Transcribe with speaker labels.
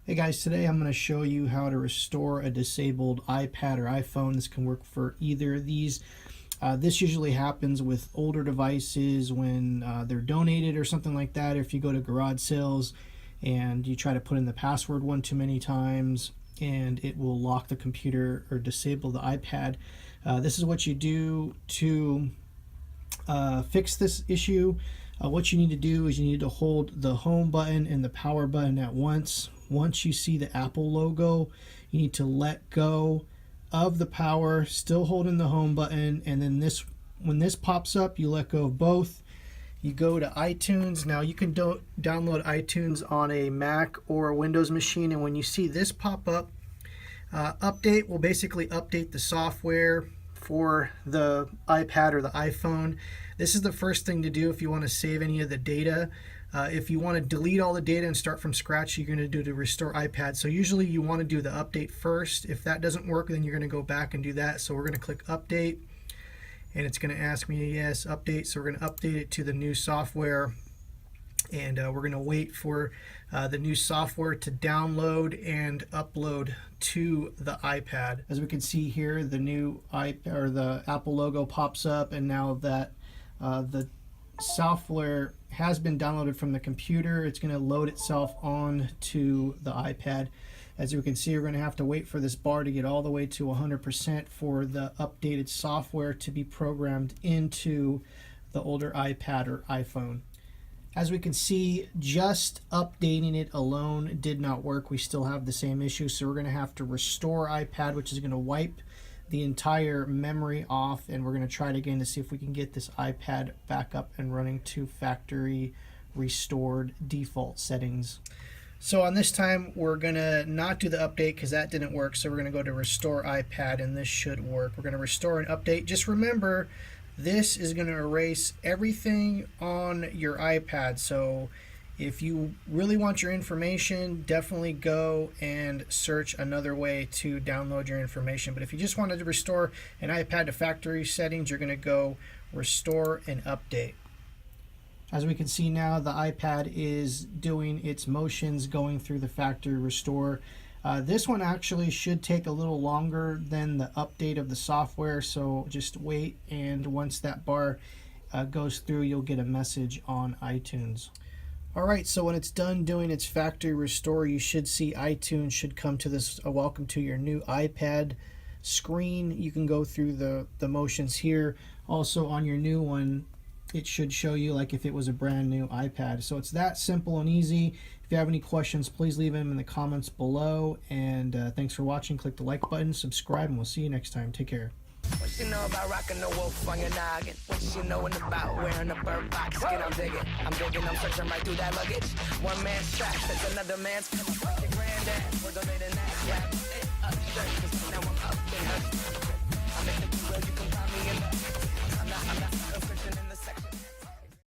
Speaker 1: Hey guys, today I'm going to show you how to restore a disabled iPad or iPhone. This can work for either of these. This usually happens with older devices when they're donated or something like that. If you go to garage sales and you try to put in the password one too many times and it will lock the computer or disable the iPad. This is what you do to fix this issue. What you need to do is you need to hold the home button and the power button at once. Once you see the Apple logo, you need to let go of the power, still holding the home button, and then when this pops up, you let go of both. You go to iTunes. Now you can download iTunes on a Mac or a Windows machine, and when you see this pop up, update will basically update the software for the iPad or the iPhone. This is the first thing to do if you want to save any of the data. If you want to delete all the data and start from scratch, you're going to do to restore iPad. So usually you want to do the update first. If that doesn't work, then you're going to go back and do that. So we're going to click update, and it's going to ask me yes, update. So we're going to update it to the new software, and we're going to wait for the new software to download and upload to the iPad. As we can see here, the new iPad or the Apple logo pops up, and now that the software has been downloaded from the computer, it's going to load itself on to the iPad. As we can see, we're going to have to wait for this bar to get all the way to 100% for the updated software to be programmed into the older iPad or iPhone. As we can see, just updating it alone did not work. We still have the same issue, so we're going to have to restore iPad, which is going to wipe the entire memory off, and we're going to try it again to see if we can get this iPad back up and running to factory restored default settings. So on this time, we're going to not do the update because that didn't work, so we're going to go to restore iPad, and this should work. We're going to restore and update. Just remember, this is going to erase everything on your iPad. So if you really want your information, definitely go and search another way to download your information. But if you just wanted to restore an iPad to factory settings, you're going to go restore and update. As we can see now, the iPad is doing its motions going through the factory restore. This one actually should take a little longer than the update of the software, so just wait, and once that bar goes through, you'll get a message on iTunes. Alright, so when it's done doing its factory restore, you should see iTunes should come to this welcome to your new iPad screen. You can go through the motions here. Also on your new one, it should show you like if it was a brand new iPad. So it's that simple and easy. If you have any questions, please leave them in the comments below. And thanks for watching. Click the like button, subscribe, and we'll see you next time. Take care.
Speaker 2: What she know about rocking the wolf on your noggin? What she knowin' about wearing a bird box skin? I'm digging, I'm searching right through that luggage. One man's trash, that's another man's. Your granddad, we're donating that rap.